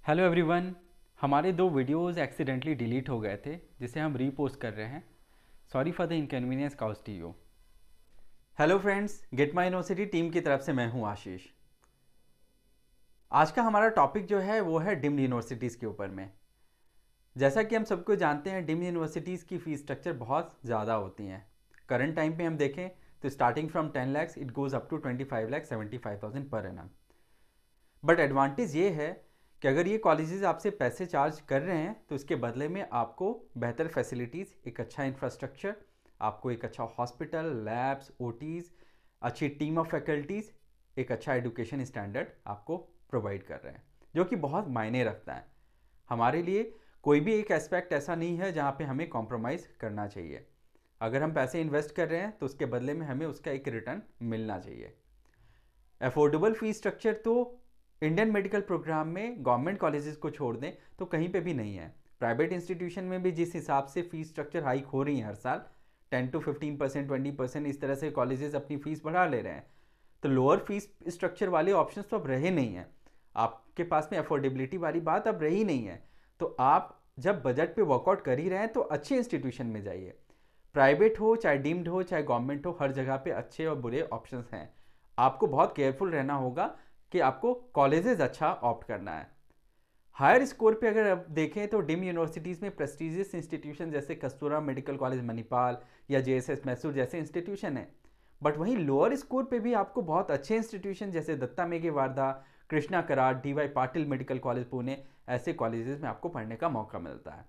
Hello everyone. हमारे दो videos accidentally delete हो गए थे जिसे हम रीपोस्ट कर रहे हैं। Sorry for the inconvenience caused to you. Hello friends, Get My University team की तरफ से मैं हूं आशीष। आज का हमारा टॉपिक जो है वो है डीम्ड यूनिवर्सिटीज़ के ऊपर में। जैसा कि हम सबको जानते हैं, डीम्ड यूनिवर्सिटीज़ की फ़ीस स्ट्रक्चर बहुत ज़्यादा होती हैं। करंट टाइम पे हम देखें तो starting from 10 lakhs it goes up to 25,75,000 per annum. But advantage ये है कि अगर ये कॉलेजेस आपसे पैसे चार्ज कर रहे हैं तो इसके बदले में आपको बेहतर फैसिलिटीज़, एक अच्छा इंफ्रास्ट्रक्चर, आपको एक अच्छा हॉस्पिटल, लैब्स, ओटीज़, अच्छी टीम ऑफ फैकल्टीज़, एक अच्छा एजुकेशन स्टैंडर्ड आपको प्रोवाइड कर रहे हैं, जो कि बहुत मायने रखता है। हमारे लिए कोई भी एक एस्पेक्ट ऐसा नहीं है जहाँ पे हमें कॉम्प्रोमाइज़ करना चाहिए। अगर हम पैसे इन्वेस्ट कर रहे हैं तो उसके बदले में हमें उसका एक रिटर्न मिलना चाहिए। अफोर्डेबल फीस स्ट्रक्चर तो इंडियन मेडिकल प्रोग्राम में गवर्नमेंट कॉलेजेस को छोड़ दें तो कहीं पे भी नहीं है। प्राइवेट इंस्टीट्यूशन में भी जिस हिसाब से फीस स्ट्रक्चर हाइक हो रही है हर साल 10 to 15%, 20%, इस तरह से कॉलेजेस अपनी फीस बढ़ा ले रहे हैं, तो लोअर फीस स्ट्रक्चर वाले ऑप्शन तो अब रहे नहीं हैं। आपके पास में अफोर्डेबिलिटी वाली बात अब रही नहीं है। तो आप जब बजट पे वर्कआउट कर ही रहे हैं तो अच्छे इंस्टीट्यूशन में जाइए। प्राइवेट हो चाहे डीम्ड हो चाहे गवर्नमेंट हो, हर जगह पे अच्छे और बुरे ऑप्शंस हैं। आपको बहुत केयरफुल रहना होगा कि आपको कॉलेजेस अच्छा ऑप्ट करना है। हायर स्कोर पे अगर आप देखें तो डीम्ड यूनिवर्सिटीज़ में प्रेस्टिजियस इंस्टीट्यूशन जैसे कस्तूरा मेडिकल कॉलेज मणिपाल या जेएसएस मैसूर जैसे इंस्टीट्यूशन है। बट वहीं लोअर स्कोर पे भी आपको बहुत अच्छे इंस्टीट्यूशन जैसे Datta Meghe Wardha, Krishna Karad, DY Patil medical college Pune, ऐसे कॉलेजेस में आपको पढ़ने का मौका मिलता है।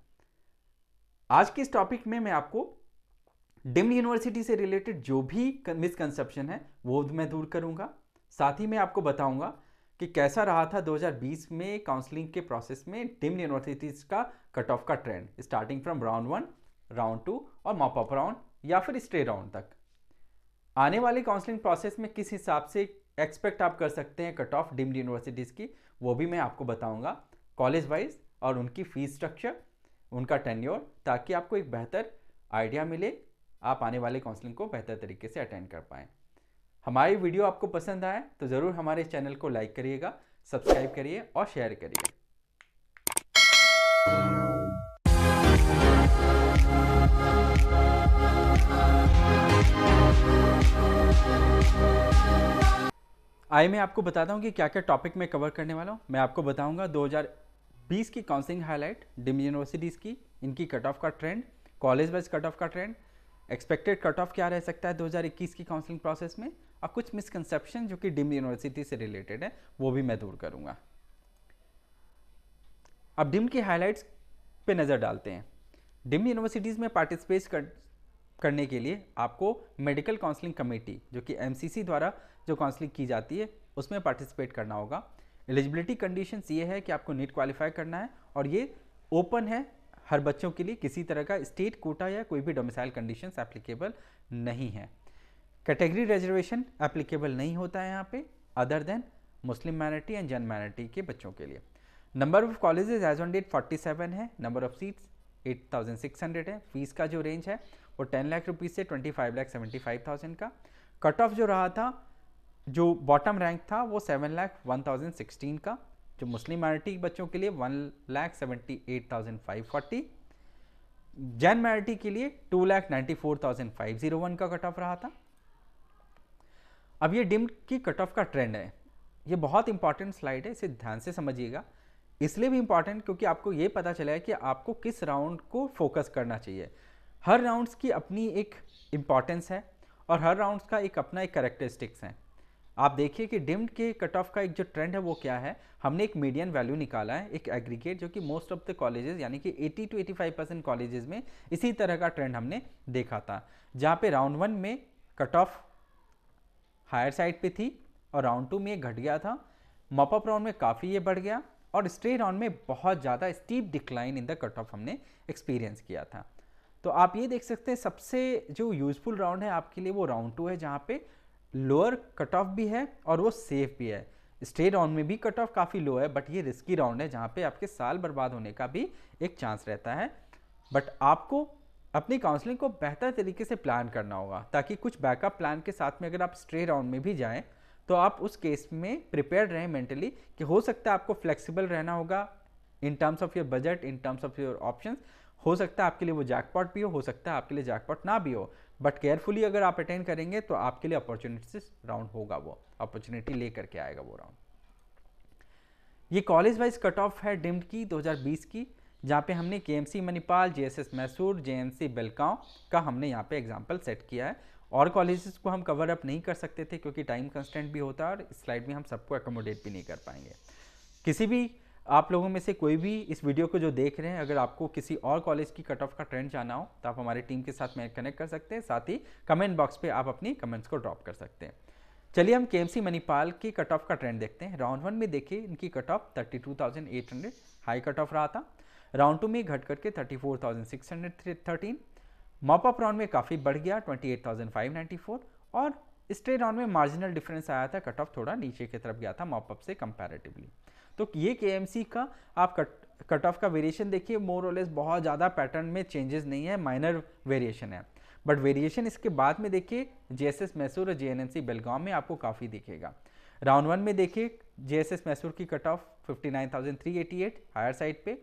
आज के इस टॉपिक में मैं आपको डीम्ड यूनिवर्सिटी से रिलेटेड जो भी मिसकंसेप्शन है वो मैं दूर करूंगा। साथ ही मैं आपको बताऊंगा कि कैसा रहा था 2020 में काउंसलिंग के प्रोसेस में डीम्ड यूनिवर्सिटीज का कट ऑफ का trend, starting from round 1, round 2 और मॉप अप राउंड या फिर स्टे राउंड तक। आने वाले काउंसलिंग प्रोसेस में किस हिसाब से एक्सपेक्ट आप कर सकते हैं कट ऑफ डीम्ड यूनिवर्सिटीज़ की, वो भी मैं आपको बताऊंगा कॉलेज वाइज, और उनकी फीस स्ट्रक्चर, उनका टेन्योर, ताकि आपको एक बेहतर आइडिया मिले, आप आने वाले काउंसलिंग को बेहतर तरीके से अटेंड कर पाएँ। हमारी वीडियो आपको पसंद आए तो ज़रूर हमारे चैनल को लाइक करिएगा, सब्सक्राइब करिए और शेयर करिए। आइए मैं आपको बताता हूँ कि क्या क्या टॉपिक मैं कवर करने वाला हूँ। मैं आपको बताऊँगा 2020 की काउंसलिंग हाईलाइट, डीम्ड यूनिवर्सिटीज़ की, इनकी कट ऑफ का trend, college wise cut off का ट्रेंड, एक्सपेक्टेड कट ऑफ क्या रह सकता है 2021 की काउंसलिंग प्रोसेस में, और कुछ मिसकंसेप्शन जो कि डीम्ड यूनिवर्सिटी से रिलेटेड है वो भी मैं दूर करूंगा। अब डीम्ड की हाइलाइट्स पे नज़र डालते हैं। डीम्ड यूनिवर्सिटीज़ में पार्टिसिपेट करने के लिए आपको मेडिकल काउंसलिंग कमेटी, जो कि एमसीसी द्वारा जो काउंसलिंग की जाती है, उसमें पार्टिसिपेट करना होगा। एलिजिबिलिटी कंडीशंस ये है कि आपको नीट क्वालिफाई करना है और ये ओपन है हर बच्चों के लिए, किसी तरह का स्टेट कोटा या कोई भी डोमिसाइल कंडीशंस एप्लीकेबल नहीं है। कैटेगरी रिजर्वेशन एप्लीकेबल नहीं होता है यहाँ पे, other than Muslim minority and Jain minority के बच्चों के लिए। Number of colleges as on date 47 है, नंबर ऑफ सीट्स 8,600 है। फीस का जो रेंज है वो 10 लाख रुपीज़ से 25,75,000 का। कट ऑफ जो रहा था, जो बॉटम रैंक था वो 7,01,016 का, जो मुस्लिम माइनॉरिटी बच्चों के लिए 1,78,540, जैन माइनॉरिटी के लिए 2,94,501 का कट ऑफ रहा था। अब ये डीम्ड की कट ऑफ का ट्रेंड है, ये बहुत इंपॉर्टेंट स्लाइड है, इसे ध्यान से समझिएगा। इसलिए भी इंपॉर्टेंट क्योंकि आपको ये पता चला है कि आपको किस राउंड को फोकस करना चाहिए। हर राउंड्स की अपनी एक इम्पॉर्टेंस है और हर राउंड्स का एक अपना एक कैरेक्टरिस्टिक्स है। आप देखिए कि डीम्ड के कट ऑफ का एक जो ट्रेंड है वो क्या है। हमने एक मीडियन वैल्यू निकाला है, एक एग्रीगेट, जो कि मोस्ट ऑफ द कॉलेजेस यानी कि 80 to 85% कॉलेजेस में इसी तरह का ट्रेंड हमने देखा था, जहाँ पे राउंड 1 में कट ऑफ हायर साइड पे थी और राउंड 2 में ये घट गया था, मॉप अप राउंड में काफ़ी ये बढ़ गया और स्टे राउंड में बहुत ज़्यादा steep decline in the cut off हमने एक्सपीरियंस किया था। तो आप ये देख सकते हैं सबसे जो यूजफुल राउंड है आपके लिए वो राउंड 2 है, जहाँ पे लोअर कट ऑफ भी है और वो सेफ भी है। स्टे राउंड में भी कट ऑफ काफ़ी लो है, बट ये रिस्की राउंड है जहाँ पे आपके साल बर्बाद होने का भी एक चांस रहता है। बट आपको अपनी काउंसलिंग को बेहतर तरीके से प्लान करना होगा, ताकि कुछ बैकअप प्लान के साथ में अगर आप स्टे राउंड में भी जाएं तो आप उस केस में प्रिपेयर्ड रहें मेंटली, कि हो सकता है आपको फ्लेक्सिबल रहना होगा in terms of your budget, in terms of your options. हो सकता है आपके लिए वो जैकपॉट भी हो सकता है आपके लिए जैकपॉट ना भी हो, बट केयरफुली अगर आप अटेंड करेंगे तो आपके लिए अपॉर्चुनिटी राउंड होगा, वो अपॉर्चुनिटी लेकर के आएगा वो राउंड। ये कॉलेज वाइज कट ऑफ है डिम्ड की 2020 की, जहाँ पे हमने KMC Manipal, JSS Mysore, JNC Belgaum का हमने यहाँ पे एग्जाम्पल सेट किया है। और कॉलेजेस को हम कवर अप नहीं कर सकते थे क्योंकि टाइम कंस्टेंट भी होता है और स्लाइड में हम सबको अकोमोडेट भी नहीं कर पाएंगे। किसी भी आप लोगों में से कोई भी इस वीडियो को जो देख रहे हैं, अगर आपको किसी और कॉलेज की कट ऑफ का ट्रेंड जानना हो तो आप हमारी टीम के साथ में कनेक्ट कर सकते हैं, साथ ही कमेंट बॉक्स पे आप अपनी कमेंट्स को ड्रॉप कर सकते हैं। चलिए हम केएमसी मणिपाल की कट ऑफ का ट्रेंड देखते हैं। राउंड 1 में देखिए इनकी cut off 32,800 high cut off रहा था। राउंड 2 में घट करके 34,613। मॉपअप राउंड में काफ़ी बढ़ गया 28,594 और स्ट्रेट राउंड में मार्जिनल डिफरेंस आया था, कट ऑफ थोड़ा नीचे की तरफ गया था मॉपअप से कंपैरेटिवली। तो ये केएमसी का आप कट ऑफ का वेरिएशन देखिए, मोर और लेस बहुत ज़्यादा पैटर्न में चेंजेस नहीं है, माइनर वेरिएशन है, बट वेरिएशन इसके बाद में देखिए जेएसएस मैसूर और जेएनएमसी बेलगांव में आपको काफ़ी दिखेगा। राउंड 1 में देखिए जेएसएस मैसूर की कट ऑफ 59,388 हायर साइड पे,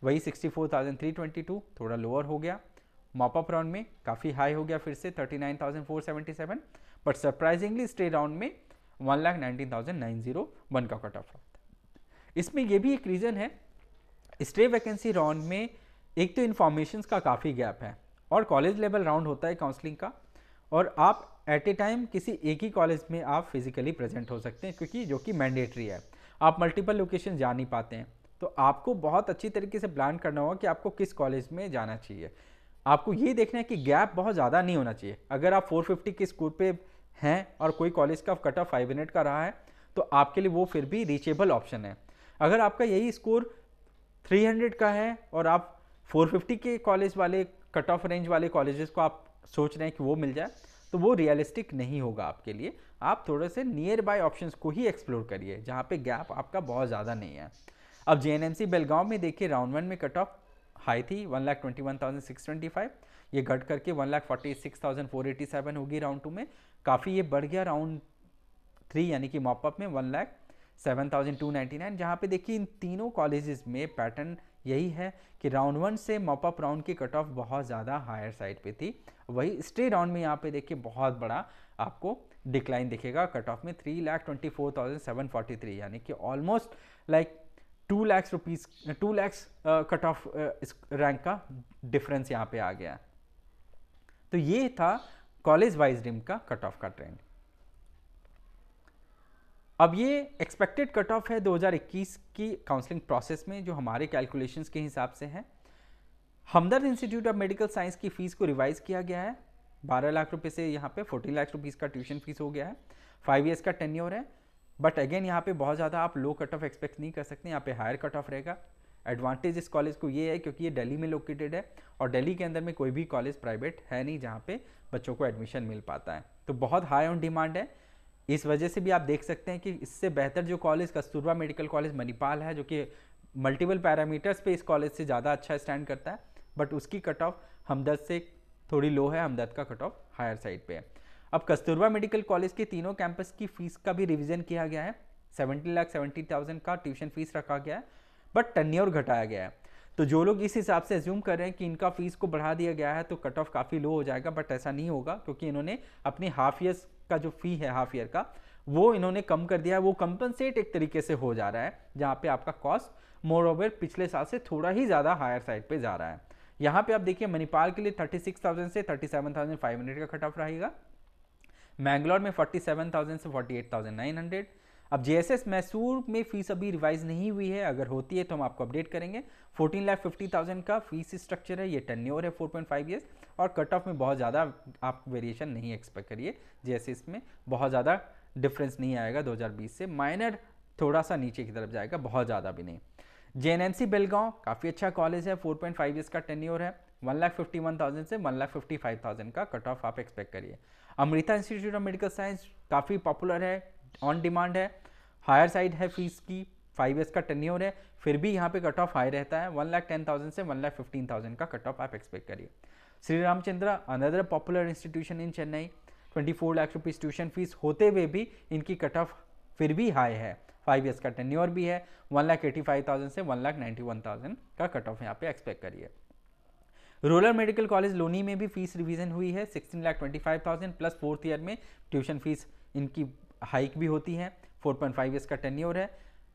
वही 64,322 थोड़ा लोअर हो गया। मॉपअप राउंड में काफ़ी हाई हो गया फिर से 39,477, बट सरप्राइजिंगली स्टे राउंड में 1,19,901 का कट ऑफ। इसमें यह भी एक रीज़न है, स्टे वैकेंसी राउंड में एक तो इन्फॉर्मेशन का काफ़ी गैप है और कॉलेज लेवल राउंड होता है काउंसलिंग का, और आप एट ए टाइम किसी एक ही कॉलेज में आप फिजिकली प्रेजेंट हो सकते हैं क्योंकि जो कि मैंडेटरी है। आप मल्टीपल लोकेशन जा नहीं पाते हैं, तो आपको बहुत अच्छी तरीके से प्लान करना होगा कि आपको किस कॉलेज में जाना चाहिए। आपको ये देखना है कि गैप बहुत ज़्यादा नहीं होना चाहिए। अगर आप 450 के स्कोर पे हैं और कोई कॉलेज का कट ऑफ 5 मिनट का रहा है तो आपके लिए वो फिर भी रीचेबल ऑप्शन है। अगर आपका यही स्कोर 300 का है और आप 450 के कॉलेज वाले कट ऑफ रेंज वाले कॉलेजेस को आप सोच रहे हैं कि वो मिल जाए, तो वो रियलिस्टिक नहीं होगा आपके लिए। आप थोड़े से नियर बाय ऑप्शंस को ही एक्सप्लोर करिए जहाँ पे गैप आपका बहुत ज़्यादा नहीं है। अब जेएनएमसी बेलगांव में देखिए राउंड 1 में कट ऑफ हाई थी 1,21,625, ये घट करके 1,46,487 होगी राउंड 2 में। काफ़ी ये बढ़ गया राउंड 3 यानी कि मॉपअप में 1,07,299, जहाँ पे देखिए इन तीनों कॉलेजेस में पैटर्न यही है कि राउंड 1 से मॉपअप राउंड की कट ऑफ बहुत ज़्यादा हायर साइड पे थी, वही स्टे राउंड में यहाँ पे देखिए बहुत बड़ा आपको डिक्लाइन दिखेगा कट ऑफ में 3,24,743, यानी कि almost like 2 lakh rupees 2 lakh cut off इस रैंक का डिफरेंस यहाँ पे आ गया। तो ये था कॉलेज वाइज डिम का कट ऑफ का ट्रेंड। अब ये एक्सपेक्टेड कट ऑफ है 2021 की काउंसलिंग प्रोसेस में, जो हमारे कैलकुलेशंस के हिसाब से है। हमदर्द इंस्टीट्यूट ऑफ मेडिकल साइंस की फीस को रिवाइज किया गया है 12 लाख रुपए से यहाँ पे 14 लाख रुपीज़ का ट्यूशन फीस हो गया है। 5 ईयर्स का टेन्योर है, बट अगेन यहाँ पे बहुत ज़्यादा आप लो कट ऑफ एक्सपेक्ट नहीं कर सकते, यहाँ पे हायर कट ऑफ रहेगा। एडवांटेज इस कॉलेज को ये है क्योंकि ये दिल्ली में लोकेटेड है और दिल्ली के अंदर में कोई भी कॉलेज प्राइवेट है नहीं जहाँ पे बच्चों को एडमिशन मिल पाता है, तो बहुत हाई ऑन डिमांड है। इस वजह से भी आप देख सकते हैं कि इससे बेहतर जो college Kasturba medical college Manipal है, जो कि मल्टीपल पैरामीटर्स पे इस कॉलेज से ज़्यादा अच्छा स्टैंड करता है, बट उसकी कट ऑफ हमदर्द से थोड़ी लो है, हमदर्द का कट ऑफ हायर साइड पे है। अब कस्तूरबा मेडिकल कॉलेज के तीनों कैंपस की फीस का भी रिवीजन किया गया है, 70,70,000 का ट्यूशन फीस रखा गया है, बट टेन्योर घटाया गया है। तो जो लोग इस हिसाब से एज्यूम कर रहे हैं कि इनका फीस को बढ़ा दिया गया है तो कट ऑफ काफ़ी लो हो जाएगा, बट ऐसा नहीं होगा क्योंकि इन्होंने अपनी हाफ ईयर्स का जो फी है हाफ ईयर का वो इन्होंने कम कर दिया है। वो कंपनसेट एक तरीके से हो जा रहा है, जहाँ पे आपका कॉस्ट मोर ओवर पिछले साल से थोड़ा ही ज़्यादा हायर साइड पे जा रहा है। यहाँ पे आप देखिए मणिपाल के लिए 36,000 से 37,500 का कट ऑफ रहेगा, मैंगलोर में 47,000 से 48,900। अब जेएसएस मैसूर में फीस अभी रिवाइज नहीं हुई है, अगर होती है तो हम आपको अपडेट करेंगे। 14,50,000 का फीस स्ट्रक्चर है, ये टेन्योर है 4.5 ईयर्स, और कट ऑफ में बहुत ज़्यादा आप वेरिएशन नहीं एक्सपेक्ट करिए। जेएसएस में बहुत ज़्यादा डिफरेंस नहीं आएगा 2020 से, माइनर थोड़ा सा नीचे की तरफ जाएगा, बहुत ज़्यादा भी नहीं। जेएनएमसी बेलगांव काफ़ी अच्छा कॉलेज है, 4.5 ईयर्स का टेन्योर है, 1,51,000 से 1,55,000 का कट ऑफ आप एक्सपेक्ट करिए। Amrita institute of medical science काफ़ी पॉपुलर है, ऑन डिमांड है, हायर साइड है फीस की, 5 ईयर्स का टेन्योर है, फिर भी यहाँ पे कट ऑफ हाई रहता है, 1,10,000 से 1,15,000 का कट ऑफ आप एक्सपेक्ट करिए। Shri Ramchandra another popular institution इन Chennai, 24 lakh rupees tuition fees होते हुए भी इनकी कट ऑफ फिर भी हाई है, 5 ईयर्स का टेन्योर भी है। 1,85,000 से 1,91,000 का कट ऑफ यहाँ पे एक्सपेक्ट करिए। रूरल मेडिकल कॉलेज लोनी में भी फीस रिवीजन हुई है 16,25,000 प्लस 4th ईयर में ट्यूशन फीस इनकी हाइक भी होती है। 4.5 ईयर्स का टेन्योर है,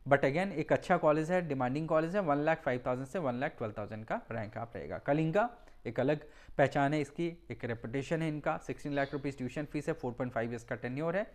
बट अगेन एक अच्छा कॉलेज है, डिमांडिंग कॉलेज है। 1,05,000 से 1,12,000 का रैंक आप रहेगा। कलिंगा एक अलग पहचान है इसकी, एक रेपुटेशन है इनका। 16 लाख रुपीज़ ट्यूशन फीस है, 4.5 ईयर्स का टेन्योर है।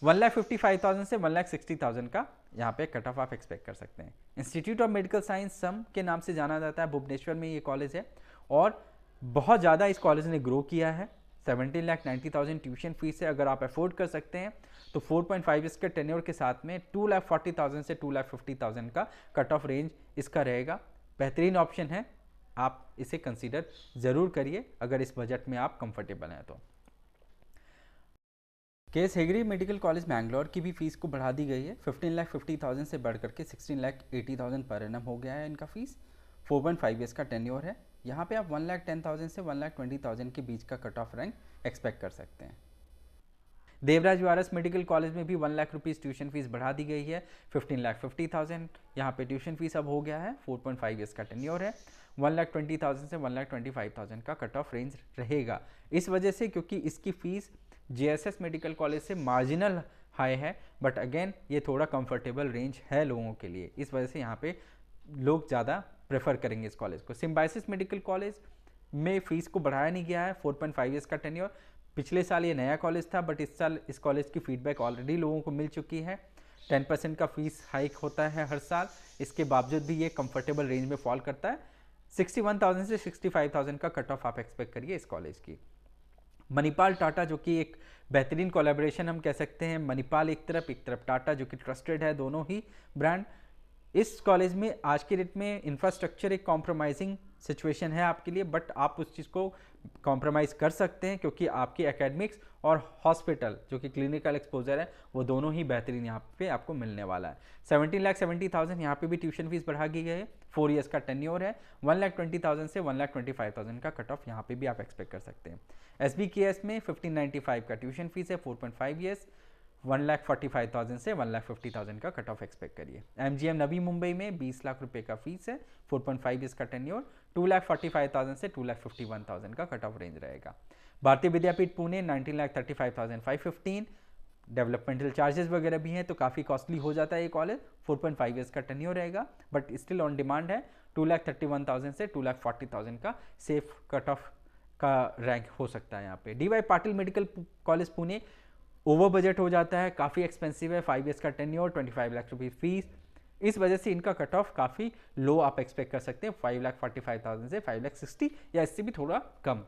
1,55,000 से 1,60,000 का यहाँ पे कट ऑफ आप एक्सपेक्ट कर सकते हैं। इंस्टीट्यूट ऑफ मेडिकल साइंस सम के नाम से जाना जाता है, भुवनेश्वर में ये कॉलेज है और बहुत ज़्यादा इस कॉलेज ने ग्रो किया है। 17,90,000 ट्यूशन फीस है। अगर आप अफोर्ड कर सकते हैं तो 4.5 ईयर्स के टेन्योर के साथ में 2,40,000 से 2,50,000 का कट ऑफ रेंज इसका रहेगा। बेहतरीन ऑप्शन है, आप इसे कंसीडर ज़रूर करिए अगर इस बजट में आप कंफर्टेबल हैं तो। Case Hegde medical college Mangalore की भी फीस को बढ़ा दी गई है। 15,50,000 से बढ़ करके 16,80,000 पर एनम हो गया है इनका फीस। 4.5 ईयर्स का टेन्योर है। यहाँ पे आप 1,10,000 से 1,20,000 के बीच का कट ऑफ रैंक एक्सपेक्ट कर सकते हैं। देवराज वारस मेडिकल कॉलेज में भी 1 लाख रुपीज़ ट्यूशन फीस बढ़ा दी गई है। 15,50,000 यहाँ पे ट्यूशन फीस अब हो गया है। 4.5 ईयर्स का टेन्योर है। 1,20,000 से 1,25,000 का कट ऑफ रेंज रहेगा। इस वजह से क्योंकि इसकी फ़ीस JSS मेडिकल कॉलेज से मार्जिनल हाई है, बट अगेन ये थोड़ा कंफर्टेबल रेंज है लोगों के लिए, इस वजह से यहाँ पे लोग ज़्यादा प्रेफर करेंगे इस कॉलेज को। सिम्बायोसिस मेडिकल कॉलेज में फ़ीस को बढ़ाया नहीं गया है। 4.5 ईयर्स का टेन्योर। पिछले साल ये नया कॉलेज था, बट इस साल इस कॉलेज की फीडबैक ऑलरेडी लोगों को मिल चुकी है। 10% का फीस हाइक होता है हर साल, इसके बावजूद भी ये कंफर्टेबल रेंज में फॉल करता है। 61,000 से 65,000 का कट ऑफ आप एक्सपेक्ट करिए इस कॉलेज की। मणिपाल टाटा जो कि एक बेहतरीन कोलैबोरेशन हम कह सकते हैं। मणिपाल एक तरफ टाटा जो कि ट्रस्टेड है, दोनों ही ब्रांड। इस कॉलेज में आज के डेट में इंफ्रास्ट्रक्चर एक कॉम्प्रोमाइजिंग सिचुएशन है आपके लिए, बट आप उस चीज़ को कॉम्प्रोमाइज़ कर सकते हैं क्योंकि आपकी एकेडमिक्स और हॉस्पिटल जो कि क्लिनिकल एक्सपोजर है वो दोनों ही बेहतरीन यहाँ पे आपको मिलने वाला है। 17,70,000 यहाँ पे भी ट्यूशन फीस बढ़ा दी गई है। 4 ईयर्स का टेन्योर है। 1,20,000 से 1,25,000 का कट ऑफ यहाँ पे भी आप एक्सपेक्ट कर सकते हैं। SBKS में 1595 का ट्यूशन फीस है। 4.5 ईयर्स। 1,45,000 से 1,50,000 का कट ऑफ एक्सपेक्ट करिए। MGM नवी मुंबई में 20 लाख रुपए का फीस है। 4.5 ईयर्स का टेन्योर। 2,45,000 से 2,51,000 का कट ऑफ रेंज रहेगा। भारतीय विद्यापीठ पुणे 19,35,515। डेवलपमेंटल चार्जेस वगैरह भी हैं तो काफ़ी कॉस्टली हो जाता है ये कॉलेज। 4.5 ईयर्स का टेन्योर रहेगा, बट स्टिल ऑन डिमांड है। 2,31,000 से 2,40,000 का सेफ कट ऑफ का रैंक हो सकता है यहाँ पे। DY Patil medical college Pune over budget हो जाता है, काफ़ी एक्सपेंसिव है। 5 ईयर्स का टेन्योर, 25 लाख रुपये फीस, इस वजह से इनका कट ऑफ काफ़ी लो आप एक्सपेक्ट कर सकते हैं। 5,45,000 से 5,60,000 या इससे भी थोड़ा कम।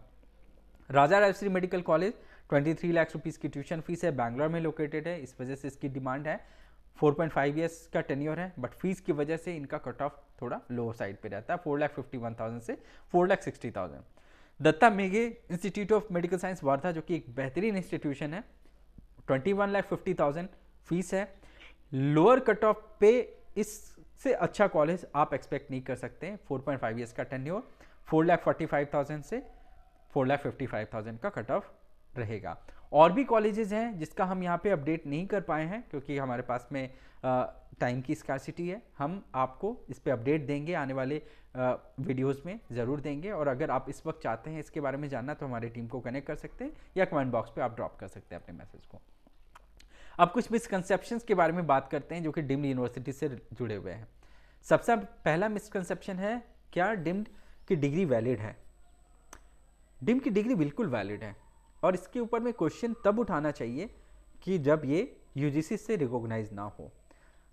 Raja Rajshree medical college 23 lakh rupees की ट्यूशन फीस है, बैंगलोर में लोकेटेड है, इस वजह से इसकी डिमांड है। 4.5 ईयर्स का टेन्योर है, बट फीस की वजह से इनका कट ऑफ थोड़ा लो साइड पे रहता है। 4,51,000 से 4,60,000। Datta Meghe institute of medical science Wardha जो कि एक बेहतरीन इंस्टीट्यूशन है, 21,50,000 फीस है। लोअर कट ऑफ पे इससे अच्छा कॉलेज आप एक्सपेक्ट नहीं कर सकते हैं। 4.5 ईयर्स का टेन्योर। 4,45,000 से 4,55,000 का कट ऑफ रहेगा। और भी कॉलेजेस हैं जिसका हम यहाँ पे अपडेट नहीं कर पाए हैं क्योंकि हमारे पास में टाइम की स्कार्सिटी है। हम आपको इस पे अपडेट देंगे, आने वाले वीडियोस में ज़रूर देंगे। और अगर आप इस वक्त चाहते हैं इसके बारे में जानना तो हमारी टीम को कनेक्ट कर सकते हैं या कमेंट बॉक्स पे आप ड्रॉप कर सकते हैं अपने मैसेज को। अब कुछ मिसकंसेप्शंस के बारे में बात करते हैं जो कि डिम्ड यूनिवर्सिटी से जुड़े हुए हैं। सबसे पहला मिसकंसेप्शन है, क्या डिम्ड की डिग्री वैलिड है? डिम्ड की डिग्री बिल्कुल वैलिड है और इसके ऊपर में क्वेश्चन तब उठाना चाहिए कि जब ये UGC से रिकॉग्नाइज ना हो।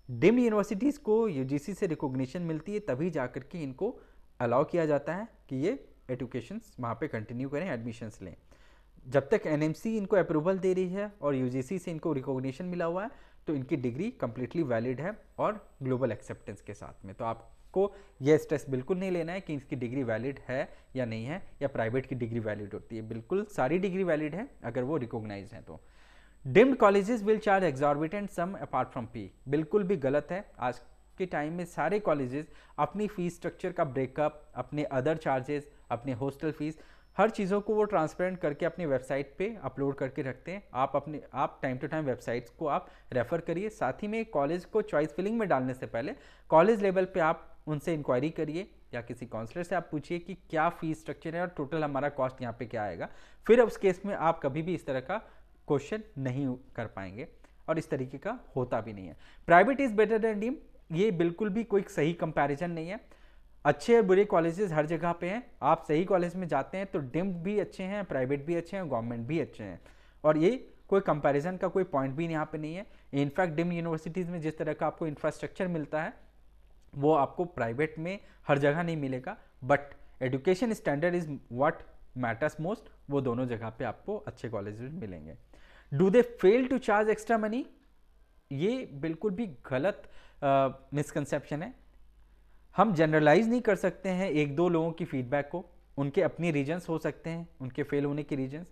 डिम्ड यूनिवर्सिटीज़ को UGC से रिकॉग्निशन मिलती है तभी जाकर के इनको अलाउ किया जाता है कि ये एजुकेशन वहाँ पे कंटिन्यू करें, एडमिशन्स लें। जब तक NMC इनको अप्रूवल दे रही है और UGC से इनको रिकॉग्निशन मिला हुआ है तो इनकी डिग्री कंप्लीटली वैलिड है और ग्लोबल एक्सेप्टेंस के साथ में। तो आपको यह स्ट्रेस बिल्कुल नहीं लेना है कि इसकी डिग्री वैलिड है या नहीं है, या प्राइवेट की डिग्री वैलिड होती है। बिल्कुल सारी डिग्री वैलिड है अगर वो रिकॉग्नाइज है तो। Deemed colleges will charge exorbitant sum apart from fee, बिल्कुल भी गलत है। आज के टाइम में सारे कॉलेजेस अपनी फीस स्ट्रक्चर का ब्रेकअप, अपने अदर चार्जेस, अपने हॉस्टल फीस हर चीज़ों को वो ट्रांसपेरेंट करके अपनी वेबसाइट पे अपलोड करके रखते हैं। आप टाइम टू टाइम वेबसाइट्स को आप रेफ़र करिए। साथ ही में कॉलेज को चॉइस फिलिंग में डालने से पहले कॉलेज लेवल पे आप उनसे इंक्वायरी करिए या किसी काउंसलर से आप पूछिए कि क्या फ़ीस स्ट्रक्चर है और टोटल हमारा कॉस्ट यहाँ पे क्या आएगा। फिर उस केस में आप कभी भी इस तरह का क्वेश्चन नहीं कर पाएंगे और इस तरीके का होता भी नहीं है। Private is better than deem, ये बिल्कुल भी कोई सही कंपैरिजन नहीं है। अच्छे और बुरे कॉलेजेस हर जगह पे हैं। आप सही कॉलेज में जाते हैं तो डीम्ड भी अच्छे हैं, प्राइवेट भी अच्छे हैं, गवर्नमेंट भी अच्छे हैं, और ये कोई कंपैरिजन का कोई पॉइंट भी यहाँ पे नहीं है। इनफैक्ट डीम्ड यूनिवर्सिटीज़ में जिस तरह का आपको इंफ्रास्ट्रक्चर मिलता है वो आपको प्राइवेट में हर जगह नहीं मिलेगा, but education standard is what matters most, वो दोनों जगह पे आपको अच्छे कॉलेज में मिलेंगे। Do they fail to charge extra money? ये बिल्कुल भी गलत मिसकंसेप्शन है। हम जनरलाइज नहीं कर सकते हैं एक दो लोगों की फीडबैक को। उनके अपनी रीजंस हो सकते हैं, उनके फेल होने के रीजंस।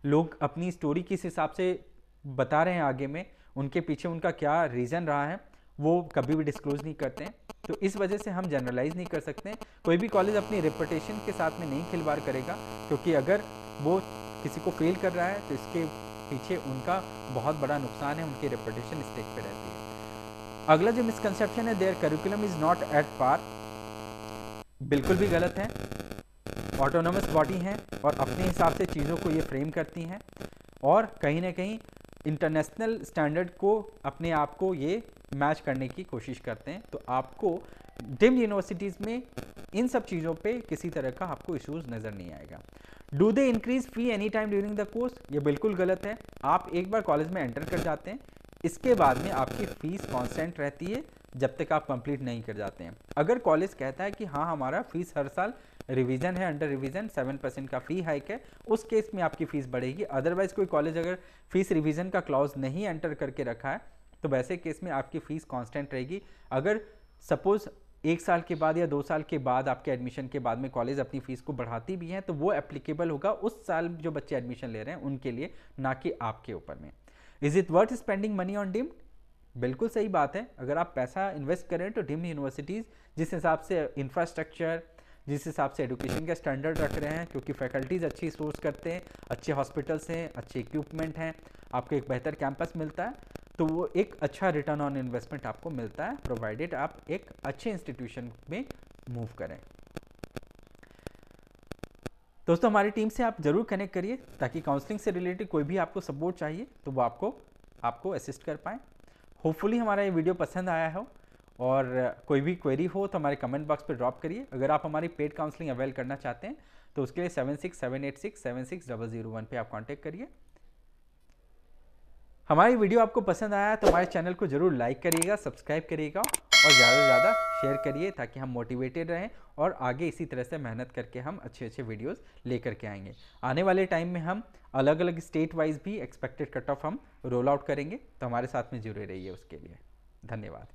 लोग अपनी स्टोरी किस हिसाब से बता रहे हैं आगे में, उनके पीछे उनका क्या रीज़न रहा है, वो कभी भी डिस्क्लोज नहीं करते हैं। तो इस वजह से हम जनरलाइज नहीं कर सकते हैं। कोई भी कॉलेज अपनी रेपुटेशन के साथ में नहीं खिलवाड़ करेगा, क्योंकि अगर वो किसी को फेल कर रहा है तो इसके पीछे उनका बहुत बड़ा नुकसान है, उनकी रेपुटेशन स्टेक पे रहती है। अगला जो मिसकंसेप्शन है, their curriculum is not at par, बिल्कुल भी गलत है। ऑटोनोमस बॉडी हैं और अपने हिसाब से चीज़ों को ये फ्रेम करती हैं और कहीं ना कहीं इंटरनेशनल स्टैंडर्ड को अपने आप को ये मैच करने की कोशिश करते हैं। तो आपको डीम्ड यूनिवर्सिटीज़ में इन सब चीज़ों पे किसी तरह का आपको इश्यूज नज़र नहीं आएगा। Do they increase fee any time during the course? ये बिल्कुल गलत है। आप एक बार कॉलेज में एंटर कर जाते हैं, इसके बाद में आपकी फ़ीस कांस्टेंट रहती है जब तक आप कंप्लीट नहीं कर जाते हैं। अगर कॉलेज कहता है कि हाँ हमारा फ़ीस हर साल रिवीजन है, अंडर रिवीजन 7% का फ़ी हाइक है, उस केस में आपकी फ़ीस बढ़ेगी। अदरवाइज कोई कॉलेज अगर फ़ीस रिवीजन का क्लॉज नहीं एंटर करके रखा है तो वैसे केस में आपकी फ़ीस कांस्टेंट रहेगी। अगर सपोज़ 1 साल के बाद या 2 साल के बाद आपके एडमिशन के बाद में कॉलेज अपनी फ़ीस को बढ़ाती भी है तो वो एप्लीकेबल होगा उस साल जो बच्चे एडमिशन ले रहे हैं उनके लिए, ना कि आपके ऊपर में। Is it worth spending money on deemed? बिल्कुल सही बात है। अगर आप पैसा इन्वेस्ट करें तो डीम्ड यूनिवर्सिटीज़ जिस हिसाब से इंफ्रास्ट्रक्चर, जिस हिसाब से एजुकेशन का स्टैंडर्ड रख रहे हैं, क्योंकि फैकल्टीज़ अच्छी सोर्स करते हैं, अच्छे हॉस्पिटल्स हैं, अच्छे इक्विपमेंट हैं, आपको एक बेहतर कैंपस मिलता है, तो वो एक अच्छा रिटर्न ऑन इन्वेस्टमेंट आपको मिलता है, प्रोवाइडेड आप एक अच्छे इंस्टीट्यूशन में मूव करें। दोस्तों हमारी टीम से आप जरूर कनेक्ट करिए ताकि काउंसलिंग से रिलेटेड कोई भी आपको सपोर्ट चाहिए तो वो आपको असिस्ट कर पाएँ। होपफुली हमारा ये वीडियो पसंद आया हो, और कोई भी क्वेरी हो तो हमारे कमेंट बॉक्स पे ड्रॉप करिए। अगर आप हमारी पेड काउंसलिंग अवेल करना चाहते हैं तो उसके लिए 7678676001 पे आप कांटेक्ट करिए। हमारी वीडियो आपको पसंद आया तो हमारे चैनल को जरूर लाइक करिएगा, सब्सक्राइब करिएगा और ज़्यादा से ज़्यादा शेयर करिए ताकि हम मोटिवेटेड रहें और आगे इसी तरह से मेहनत करके हम अच्छे वीडियोस लेकर के आएंगे। आने वाले टाइम में हम अलग अलग स्टेट वाइज भी एक्सपेक्टेड कट ऑफ हम रोल आउट करेंगे, तो हमारे साथ में जुड़े रहिए उसके लिए। धन्यवाद।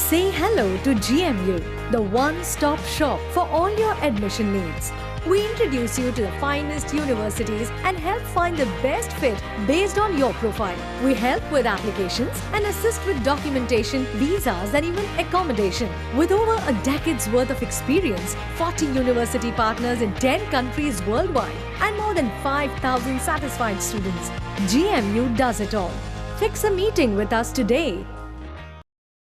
Say hello to GMU, the one-stop shop for all your admission needs. We introduce you to the finest universities and help find the best fit based on your profile. We help with applications and assist with documentation, visas and even accommodation. With over a decade's worth of experience, 40 university partners in 10 countries worldwide and more than 5,000 satisfied students, GMU does it all. Fix a meeting with us today.